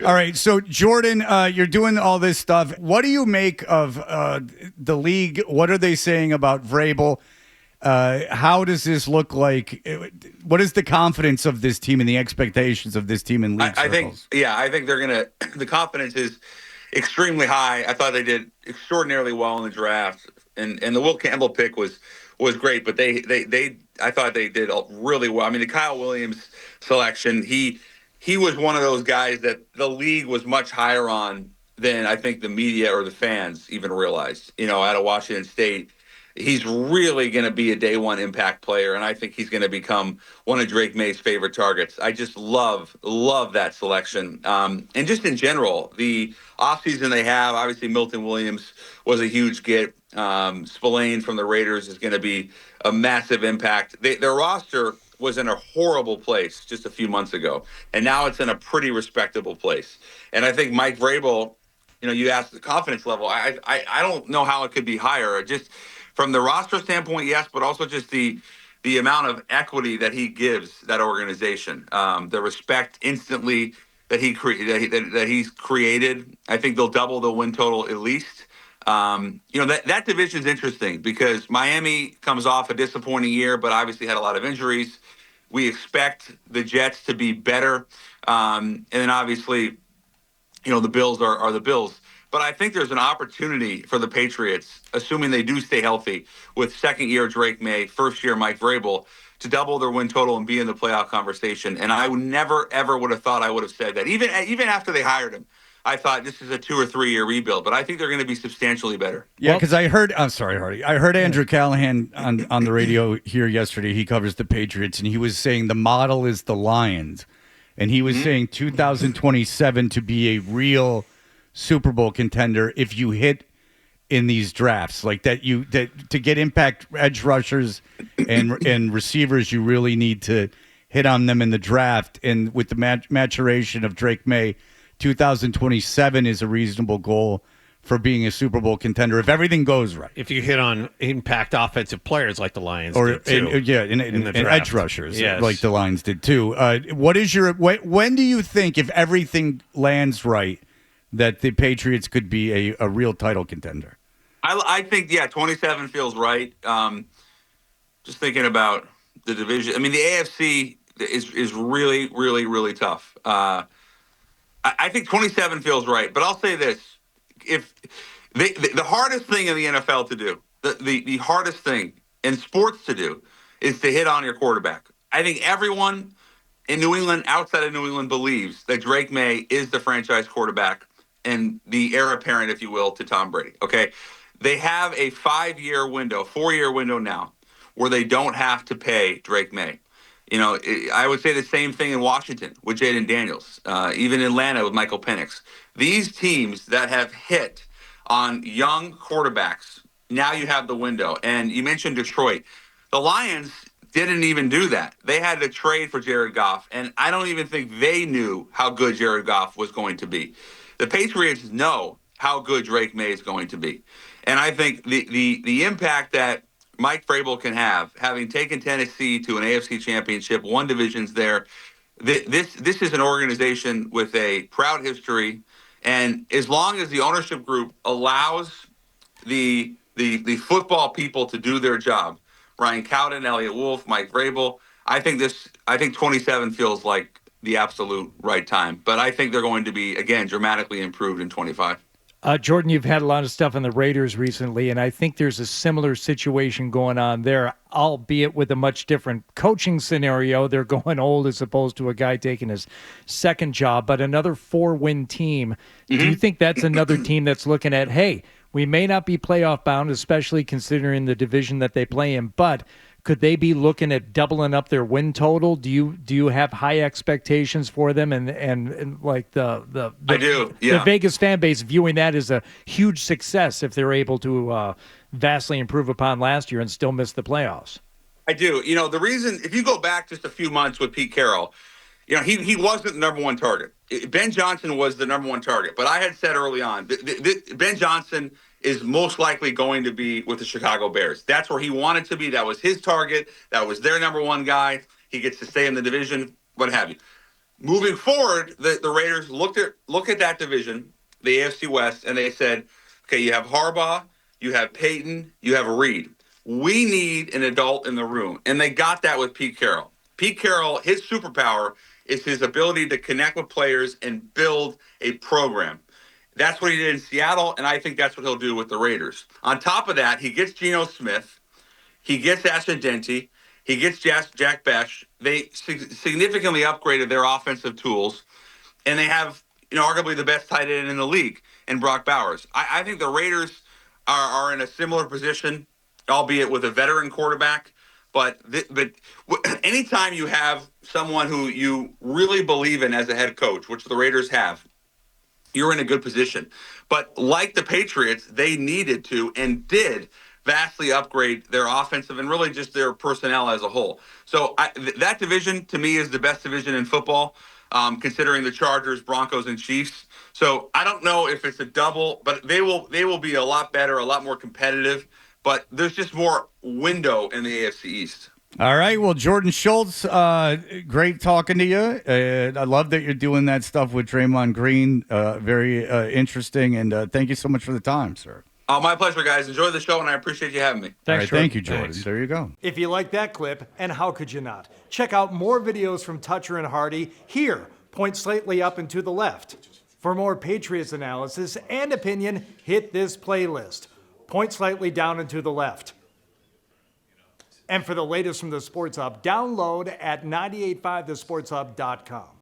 All right, so Jordan, you're doing all this stuff. What do you make of the league? What are they saying about Vrabel? How does this look like? What is the confidence of this team and the expectations of this team in league circles? I think they're going to – the confidence is extremely high. I thought they did extraordinarily well in the draft, and the Will Campbell pick was great, but I thought they did really well. I mean, the Kyle Williams selection, he was one of those guys that the league was much higher on than I think the media or the fans even realized. Out of Washington State, he's really going to be a day one impact player, and I think he's going to become one of Drake Maye's favorite targets. I just love that selection. And just in general, the offseason they have, obviously Milton Williams was a huge get. Spillane from the Raiders is going to be a massive impact. Their roster was in a horrible place just a few months ago, and now it's in a pretty respectable place. And I think Mike Vrabel, you asked the confidence level. I don't know how it could be higher. Just from the roster standpoint, yes, but also just the amount of equity that he gives that organization, the respect instantly that he's created. I think they'll double the win total at least. That division is interesting because Miami comes off a disappointing year, but obviously had a lot of injuries. We expect the Jets to be better. And then obviously, the Bills are the Bills. But I think there's an opportunity for the Patriots, assuming they do stay healthy, with second-year Drake Maye, first-year Mike Vrabel, to double their win total and be in the playoff conversation. And I would never, ever would have thought I would have said that. Even after they hired him, I thought this is a 2 or 3 year rebuild, but I think they're going to be substantially better. Yeah, because I'm sorry, Hardy. I heard Andrew Callahan on the radio here yesterday. He covers the Patriots, and he was saying the model is the Lions. And he was saying 2027 to be a real Super Bowl contender if you hit in these drafts. Like that to get impact edge rushers and receivers, you really need to hit on them in the draft. And with the maturation of Drake Maye, 2027 is a reasonable goal for being a Super Bowl contender if everything goes right. If you hit on impact offensive players like the Lions did too. And edge rushers like the Lions did too. When do you think, if everything lands right, that the Patriots could be a real title contender? I think, 27 feels right. Just thinking about the division. I mean, the AFC is really, really, really tough. I think 27 feels right, but I'll say this: if the hardest thing in the NFL to do, the hardest thing in sports to do, is to hit on your quarterback. I think everyone in New England, outside of New England, believes that Drake Maye is the franchise quarterback and the heir apparent, if you will, to Tom Brady. Okay, they have a 4-year window now, where they don't have to pay Drake Maye. I would say the same thing in Washington with Jaden Daniels, even Atlanta with Michael Penix. These teams that have hit on young quarterbacks, now you have the window. And you mentioned Detroit. The Lions didn't even do that. They had to trade for Jared Goff, and I don't even think they knew how good Jared Goff was going to be. The Patriots know how good Drake Maye is going to be. And I think the impact that Mike Vrabel can have, having taken Tennessee to an AFC championship, won divisions there. This is an organization with a proud history, and as long as the ownership group allows the football people to do their job, Brian Cowden, Elliott Wolf, Mike Vrabel, I think 27 feels like the absolute right time. But I think they're going to be, again, dramatically improved in 25. Jordan, you've had a lot of stuff on the Raiders recently, and I think there's a similar situation going on there, albeit with a much different coaching scenario. They're going old as opposed to a guy taking his second job, but another 4-win team. Mm-hmm. Do you think that's another team that's looking at, hey, we may not be playoff bound, especially considering the division that they play in, but could they be looking at doubling up their win total? Do you have high expectations for them and like the I do, yeah. The Vegas fan base viewing that as a huge success if they're able to vastly improve upon last year and still miss the playoffs? I do. The reason, if you go back just a few months with Pete Carroll, he wasn't the number one target. Ben Johnson was the number one target. But I had said early on, Ben Johnson is most likely going to be with the Chicago Bears. That's where he wanted to be. That was his target. That was their number one guy. He gets to stay in the division, what have you. moving forward, the Raiders look at that division, the AFC West, and they said, okay, you have Harbaugh, you have Peyton, you have Reed. We need an adult in the room. And they got that with Pete Carroll. Pete Carroll, his superpower is his ability to connect with players and build a program. That's what he did in Seattle, and I think that's what he'll do with the Raiders. On top of that, he gets Geno Smith, he gets Ashton Dente, he gets Jack Besh. They significantly upgraded their offensive tools, and they have, arguably the best tight end in the league in Brock Bowers. I think the Raiders are in a similar position, albeit with a veteran quarterback. But anytime you have someone who you really believe in as a head coach, which the Raiders have, you're in a good position. But like the Patriots, they needed to and did vastly upgrade their offensive and really just their personnel as a whole. So that division, to me, is the best division in football, considering the Chargers, Broncos, and Chiefs. So I don't know if it's a double, but they will be a lot better, a lot more competitive. But there's just more window in the AFC East. All right. Well, Jordan Schultz, great talking to you. I love that you're doing that stuff with Draymond Green. Very interesting. And thank you so much for the time, sir. My pleasure, guys. Enjoy the show, and I appreciate you having me. All right, thank you, Jordan. Thanks. There you go. If you like that clip, and how could you not? Check out more videos from Toucher and Hardy here. Point slightly up and to the left. For more Patriots analysis and opinion, hit this playlist. Point slightly down and to the left. And for the latest from the Sports Hub, download at 985thesportshub.com.